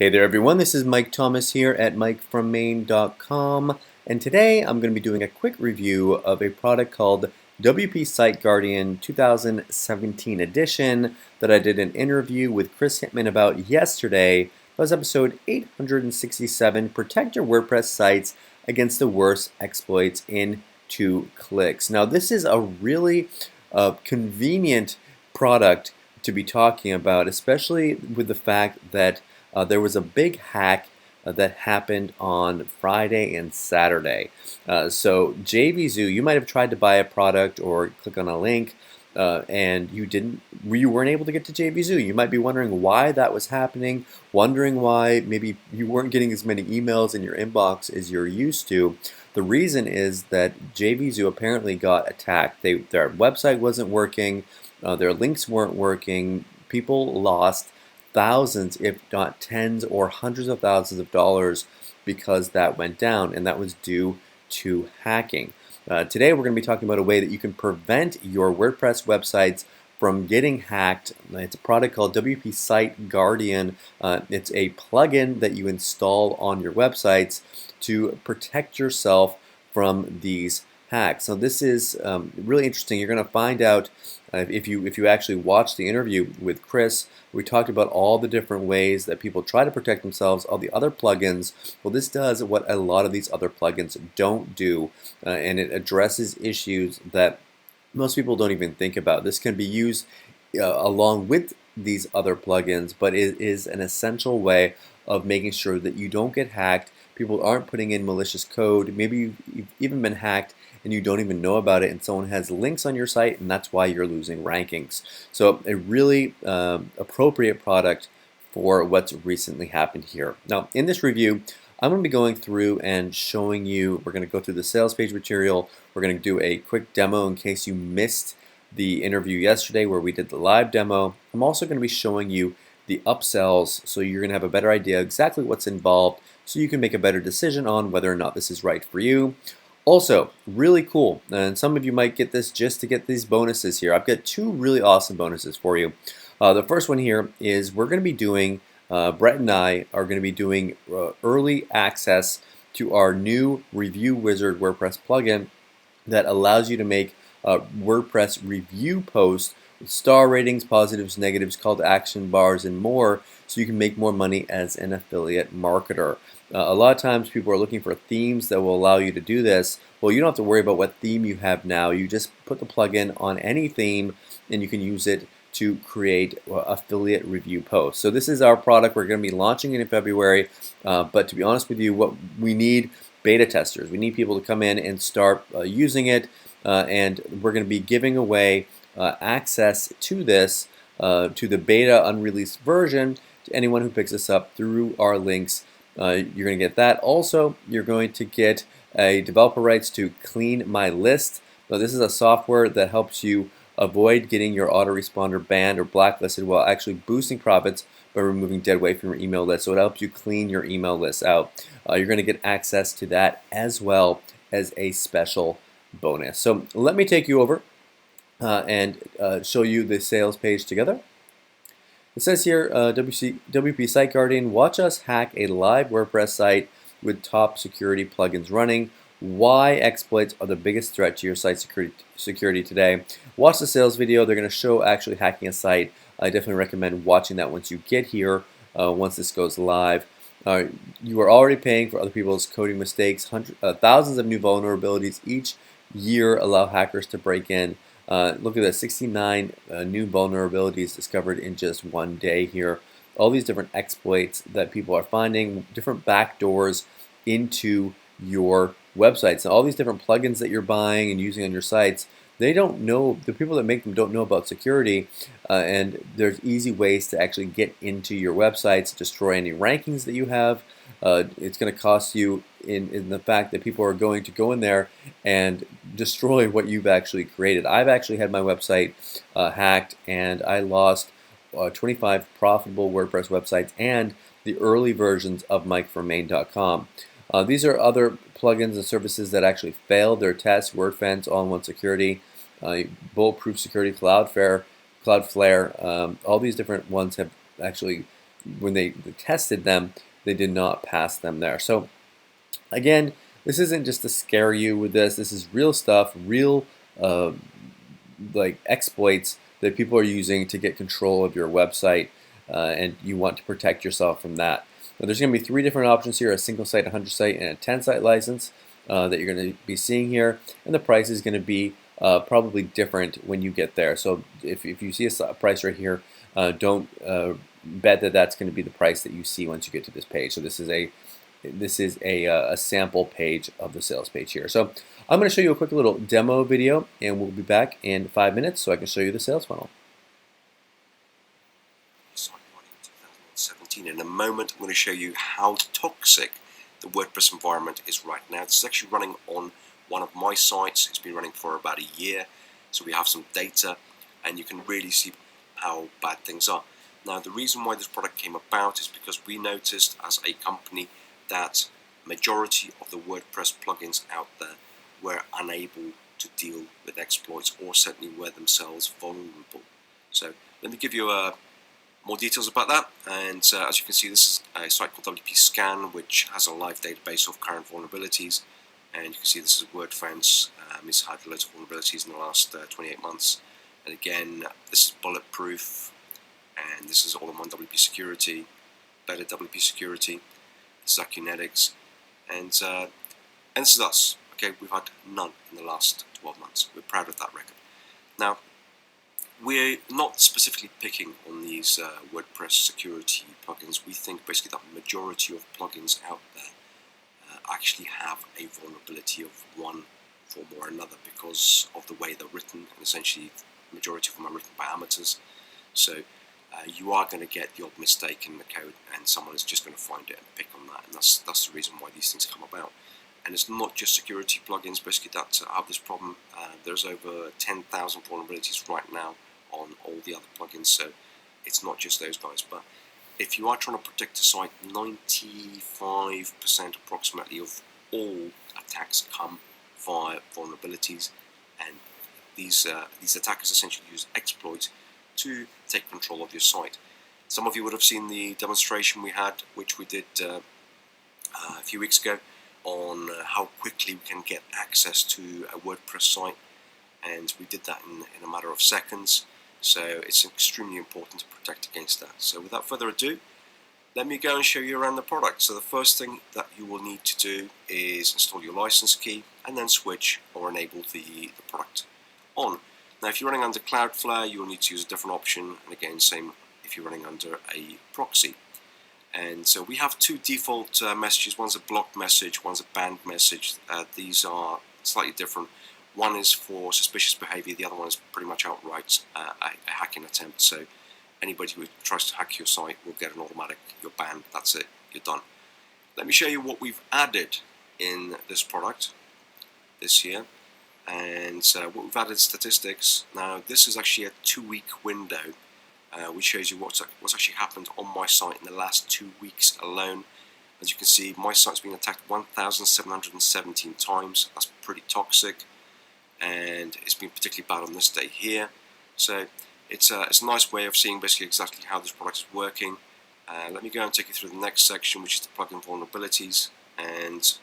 Hey there everyone, this is Mike Thomas here at MikeFromMaine.com, and today I'm going to be doing a quick review of a product called WP Site Guardian 2017 edition that I did an interview with Chris Hitman about yesterday. That was episode 867, Protect Your WordPress Sites Against the Worst Exploits in 2 Clicks. Now this is a really convenient product to be talking about, especially with the fact that there was a big hack that happened on Friday and Saturday. So JVZoo, you might have tried to buy a product or click on a link and you weren't able to get to JVZoo. You might be wondering why that was happening, wondering why maybe you weren't getting as many emails in your inbox as you're used to. The reason is that JVZoo apparently got attacked. Their website wasn't working, their links weren't working, people lost thousands, if not tens or hundreds of thousands of dollars because that went down, and that was due to hacking. Today we're going to be talking about a way that you can prevent your WordPress websites from getting hacked. It's a product called WP Site Guardian. It's a plugin that you install on your websites to protect yourself from these hacks. So this is really interesting. You're going to find out if you actually watch the interview with Chris. We talked about all the different ways that people try to protect themselves, all the other plugins. Well, this does what a lot of these other plugins don't do, and it addresses issues that most people don't even think about. This can be used along with these other plugins, but it is an essential way of making sure that you don't get hacked. People aren't putting in malicious code. Maybe you've even been hacked and you don't even know about it, and someone has links on your site, and that's why you're losing rankings. So a really appropriate product for what's recently happened here. Now, in this review, I'm going to be going through and showing you, we're going to go through the sales page material, we're going to do a quick demo in case you missed the interview yesterday where we did the live demo. I'm also going to be showing you the upsells, so you're going to have a better idea exactly what's involved, so you can make a better decision on whether or not this is right for you. Also, really cool, and some of you might get this just to get these bonuses here. I've got two really awesome bonuses for you. The first one here is we're going to be doing, Brett and I are going to be doing early access to our new Review Wizard WordPress plugin that allows you to make WordPress review posts with star ratings, positives, negatives, call to action bars, and more, so you can make more money as an affiliate marketer. A lot of times people are looking for themes that will allow you to do this. Well, you don't have to worry about what theme you have now. You just put the plugin on any theme and you can use it to create affiliate review posts. So this is our product. We're going to be launching it in February, but to be honest with you, what we need, beta testers. We need people to come in and start using it, and we're going to be giving away access to this, to the beta unreleased version, to anyone who picks this up through our links. You're going to get that. Also, you're going to get a developer rights to Clean My List. Now, this is a software that helps you avoid getting your autoresponder banned or blacklisted while actually boosting profits by removing dead weight from your email list. So it helps you clean your email list out. You're going to get access to that as well as a special bonus. So let me take you over and show you the sales page together. It says here, WP Site Guardian, watch us hack a live WordPress site with top security plugins running. Why exploits are the biggest threat to your site security today. Watch the sales video. They're going to show actually hacking a site. I definitely recommend watching that once you get here, once this goes live. You are already paying for other people's coding mistakes. Thousands of new vulnerabilities each year allow hackers to break in. Look at that, 69 new vulnerabilities discovered in just one day here. All these different exploits that people are finding, different backdoors into your websites. And all these different plugins that you're buying and using on your sites, they don't know, the people that make them don't know about security, and there's easy ways to actually get into your websites, destroy any rankings that you have. It's going to cost you in the fact that people are going to go in there and destroy what you've actually created. I've actually had my website hacked, and I lost 25 profitable WordPress websites and the early versions of MikeFromMaine.com. These are other plugins and services that actually failed their tests: WordFence, All-in-One Security, Bulletproof Security, Cloudflare. All these different ones have actually when they tested them, they did not pass them there. So again, this isn't just to scare you with this. This is real stuff, real uh, like exploits that people are using to get control of your website, and you want to protect yourself from that. Now, there's going to be 3 different options here: a single site, 100 site, and a 10 site license that you're going to be seeing here, and the price is going to be probably different when you get there. So if you see a price right here, don't bet that that's going to be the price that you see once you get to this page. So this is a sample page of the sales page here. So I'm going to show you a quick little demo video, and we'll be back in 5 minutes so I can show you the sales funnel. In a moment, I'm going to show you how toxic the WordPress environment is right now. This is actually running on one of my sites. It's been running for about a year, so we have some data, and you can really see how bad things are. Now, the reason why this product came about is because we noticed as a company that majority of the WordPress plugins out there were unable to deal with exploits, or certainly were themselves vulnerable. So let me give you more details about that. And as you can see, this is a site called WP Scan, which has a live database of current vulnerabilities. And you can see this is WordFence. It's had loads of vulnerabilities in the last 28 months. And again, this is bulletproof, and this is all in one WP Security, better WP Security, this is Acunetics, and this is us. Okay, we've had none in the last 12 months. We're proud of that record. Now, we're not specifically picking on these WordPress security plugins. We think basically that the majority of plugins out there actually have a vulnerability of one form or another because of the way they're written, and essentially the majority of them are written by amateurs. So you are going to get the odd mistake in the code, and someone is just going to find it and pick on that, and that's the reason why these things come about. And it's not just security plugins basically that have this problem. There's over 10,000 vulnerabilities right now on all the other plugins, so it's not just those guys. But if you are trying to protect a site, 95% approximately of all attacks come via vulnerabilities, and these attackers essentially use exploits to take control of your site. Some of you would have seen the demonstration we had, which we did a few weeks ago, on how quickly we can get access to a WordPress site, and we did that in a matter of seconds. So it's extremely important to protect against that. So without further ado, let me go and show you around the product. So the first thing that you will need to do is install your license key and then switch or enable the product on. Now, if you're running under Cloudflare, you'll need to use a different option, and again, same if you're running under a proxy. And so we have 2 default messages. One's a blocked message, one's a banned message. These are slightly different. One is for suspicious behavior, the other one is pretty much outright a hacking attempt. So anybody who tries to hack your site will get an automatic, you're banned, that's it, you're done. Let me show you what we've added in this product this year. And what we've added statistics. Now, this is actually a 2-week window, which shows you what's actually happened on my site in the last 2 weeks alone. As you can see, my site's been attacked 1,717 times. That's pretty toxic, and it's been particularly bad on this day here. So it's a nice way of seeing basically exactly how this product is working. Let me go and take you through the next section, which is the plugin vulnerabilities. And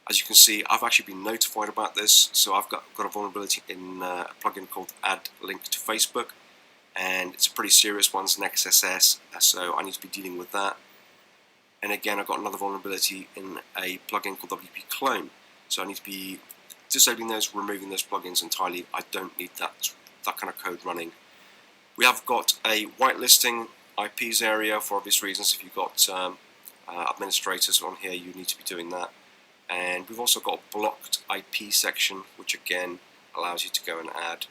as you can see, I've actually been notified about this. So I've got a vulnerability in a plugin called Add Link to Facebook, and it's a pretty serious one. It's an XSS, so I need to be dealing with that. And again, I've got another vulnerability in a plugin called WP Clone, so I need to be disabling those, removing those plugins entirely. I don't need that kind of code running. We have got a whitelisting IPs area for obvious reasons. If you've got administrators on here, you need to be doing that. And we've also got a blocked IP section, which again allows you to go and add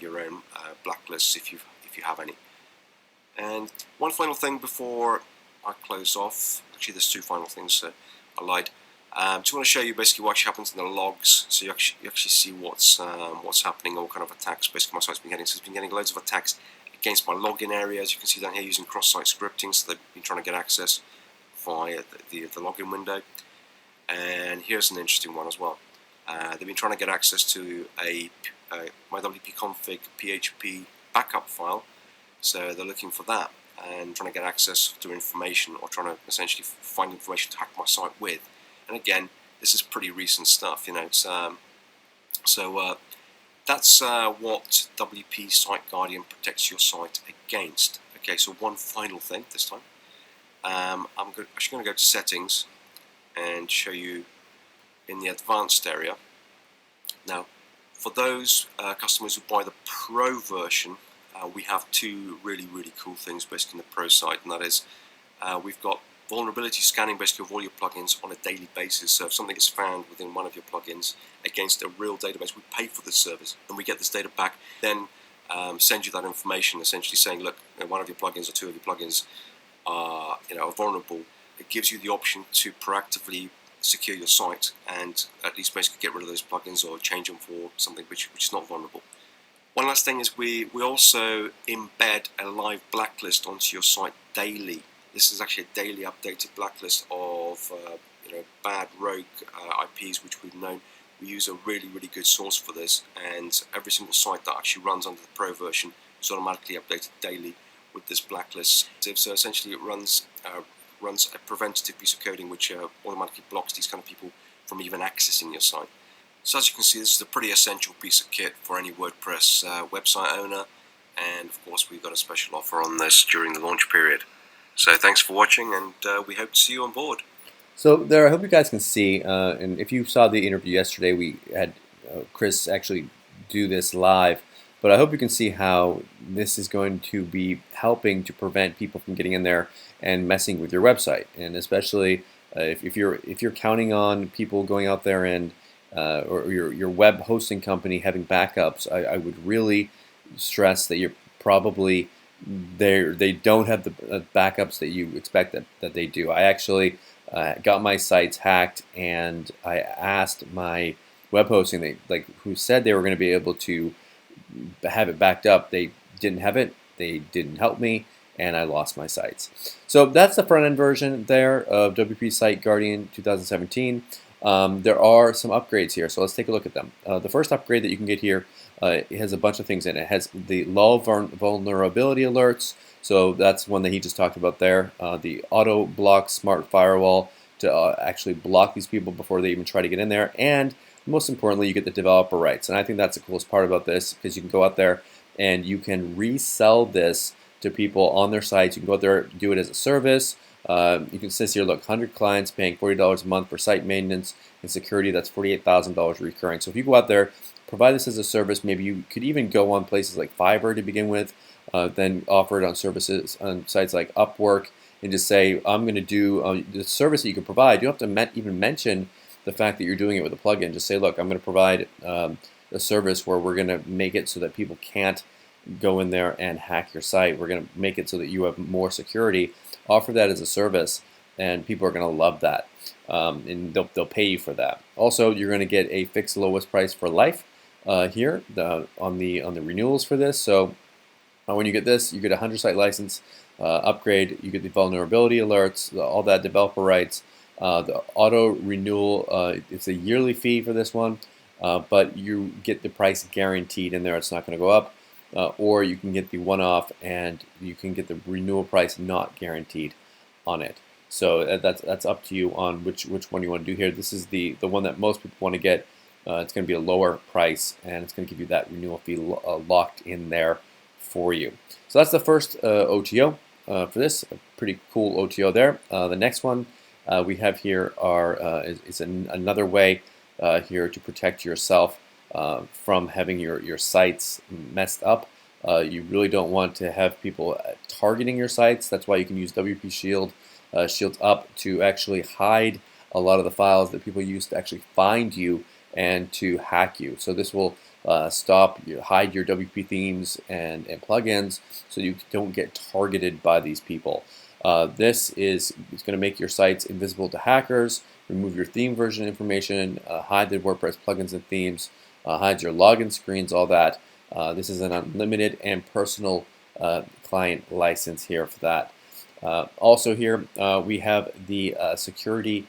your own blacklists if you have any. And one final thing before I close off. Actually, there's 2 final things. So I lied. Just want to show you basically what actually happens in the logs, so you actually see what's happening, or what kind of attacks basically my site's been getting. So it's been getting loads of attacks against my login area, as you can see down here, using cross-site scripting. So they've been trying to get access via the login window. And here's an interesting one as well. They've been trying to get access to my WP config PHP backup file, so they're looking for that. and trying to get access to information, or trying to essentially find information to hack my site with. And again, this is pretty recent stuff, you know. That's what WP Site Guardian protects your site against. Okay, so one final thing this time. I'm actually going to go to settings and show you in the advanced area. Now, for those customers who buy the Pro version, we have two really cool things basically in the Pro site, and that is we've got vulnerability scanning basically of all your plugins on a daily basis. So if something is found within one of your plugins against a real database, we pay for this service and we get this data back, then send you that information essentially saying, look, one of your plugins or two of your plugins are vulnerable. It gives you the option to proactively secure your site and at least basically get rid of those plugins or change them for something which is not vulnerable. One last thing is we also embed a live blacklist onto your site daily. This is actually a daily updated blacklist of bad rogue IPs which we've known. We use a really good source for this, and every single site that actually runs under the Pro version is automatically updated daily with this blacklist. So essentially it runs a preventative piece of coding which automatically blocks these kind of people from even accessing your site. So as you can see, this is a pretty essential piece of kit for any WordPress website owner, and of course we've got a special offer on this during the launch period. So thanks for watching, and we hope to see you on board. So there, I hope you guys can see, and if you saw the interview yesterday, we had Chris actually do this live, but I hope you can see how this is going to be helping to prevent people from getting in there and messing with your website, and especially if you're counting on people going out there and or your web hosting company having backups, I would really stress that you're probably they don't have the backups that you expect that they do. I actually got my sites hacked, and I asked my web hosting who said they were going to be able to have it backed up. They didn't have it. They didn't help me, and I lost my sites. So that's the front end version there of WP Site Guardian 2017. There are some upgrades here, so let's take a look at them. The first upgrade that you can get here, it has a bunch of things in it. It has the low vulnerability alerts, so that's one that he just talked about there. The auto block smart firewall to actually block these people before they even try to get in there, and most importantly, you get the developer rights. And I think that's the coolest part about this, because you can go out there and you can resell this to people on their sites. You can go out there, do it as a service. You can see here, look, 100 clients paying $40 a month for site maintenance and security. That's $48,000 recurring. So if you go out there, provide this as a service, maybe you could even go on places like Fiverr to begin with, then offer it on services on sites like Upwork, and just say, I'm going to do the service that you can provide. You don't have to even mention the fact that you're doing it with a plugin. Just say, look, I'm going to provide a service where we're going to make it so that people can't go in there and hack your site. We're going to make it so that you have more security. Offer that as a service, and people are going to love that, and they'll pay you for that. Also, you're going to get a fixed lowest price for life here on the renewals for this. So when you get this, you get a 100 site license upgrade. You get the vulnerability alerts, all that developer rights, the auto renewal. It's a yearly fee for this one, but you get the price guaranteed in there. It's not going to go up. Or you can get the one-off, and you can get the renewal price not guaranteed on it. So that's up to you on which one you want to do here. This is the one that most people want to get. It's going to be a lower price, and it's going to give you that renewal fee locked in there for you. So that's the first OTO for this. A pretty cool OTO there. The next one we have here is another way here to protect yourself from having your sites messed up. You really don't want to have people targeting your sites. That's why you can use WP Shield, Shields Up, to actually hide a lot of the files that people use to actually find you and to hack you. So this will hide your WP themes and plugins, so you don't get targeted by these people. This is going to make your sites invisible to hackers, remove your theme version information, hide the WordPress plugins and themes, hide your login screens, all that. This is an unlimited and personal client license here for that. Also here we have the security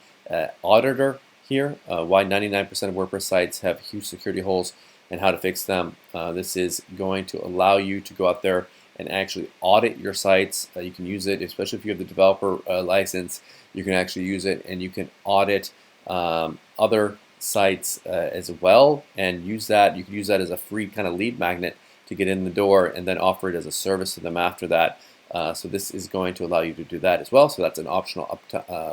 auditor here, why 99% of WordPress sites have huge security holes and how to fix them. This is going to allow you to go out there and actually audit your sites. You can use it, especially if you have the developer license. You can actually use it, and you can audit other sites as well, and use that. You can use that as a free kind of lead magnet to get in the door, and then offer it as a service to them after that. So this is going to allow you to do that as well. So that's an optional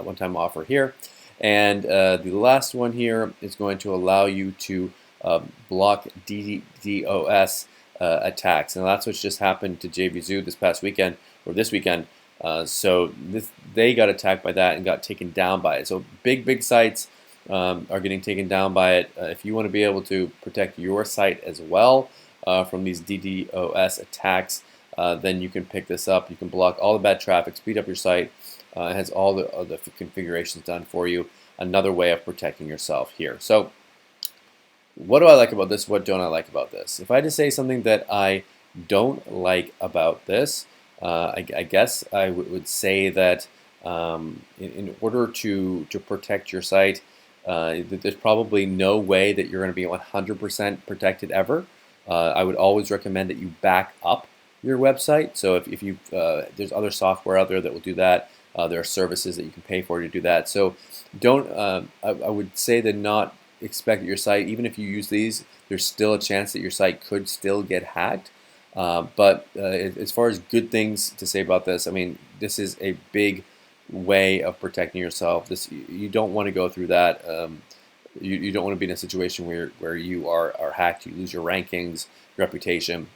one-time offer here. And the last one here is going to allow you to block DDoS attacks. Now that's what's just happened to JVZoo this past weekend, or this weekend. They got attacked by that and got taken down by it. So big sites are getting taken down by it. If you want to be able to protect your site as well from these DDoS attacks, then you can pick this up. You can block all the bad traffic, speed up your site. It has all the configurations done for you. Another way of protecting yourself here. So what do I like about this? What don't I like about this? If I had to say something that I don't like about this, I guess I would say that in order to protect your site, there's probably no way that you're going to be 100% protected ever. I would always recommend that you back up your website. So if you there's other software out there that will do that. There are services that you can pay for to do that. So don't. I would say that not expect that your site, even if you use these, there's still a chance that your site could still get hacked. But as far as good things to say about this, I mean, this is a big way of protecting yourself. You don't want to go through that. You don't want to be in a situation where you are hacked. You lose your rankings, reputation.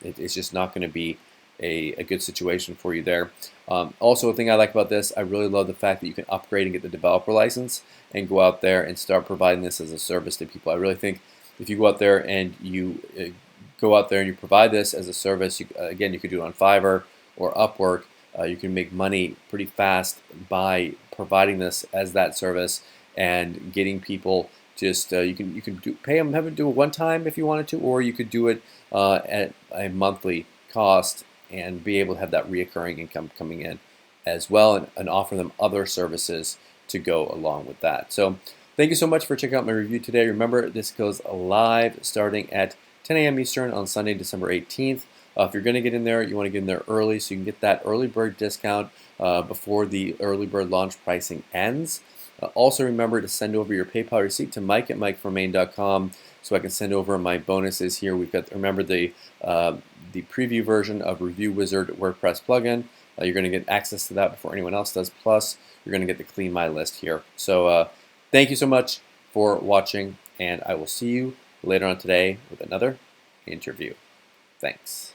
It's just not going to be a good situation for you there. Also, a thing I like about this, I really love the fact that you can upgrade and get the developer license and go out there and start providing this as a service to people. I really think if you go out there and you provide this as a service, again, you could do it on Fiverr or Upwork. You can make money pretty fast by providing this as that service and getting people just you can pay them, have them do it one time if you wanted to, or you could do it at a monthly cost and be able to have that reoccurring income coming in as well, and offer them other services to go along with that. So thank you so much for checking out my review today. Remember, this goes live starting at 10 a.m. Eastern on Sunday, December 18th. If you're going to get in there, you want to get in there early so you can get that early bird discount before the early bird launch pricing ends. Also remember to send over your PayPal receipt to mike@mikefrommaine.com so I can send over my bonuses here. We've got, remember, the preview version of Review Wizard WordPress plugin. You're going to get access to that before anyone else does. Plus, you're going to get the Clean My List here. So thank you so much for watching, and I will see you later on today with another interview. Thanks.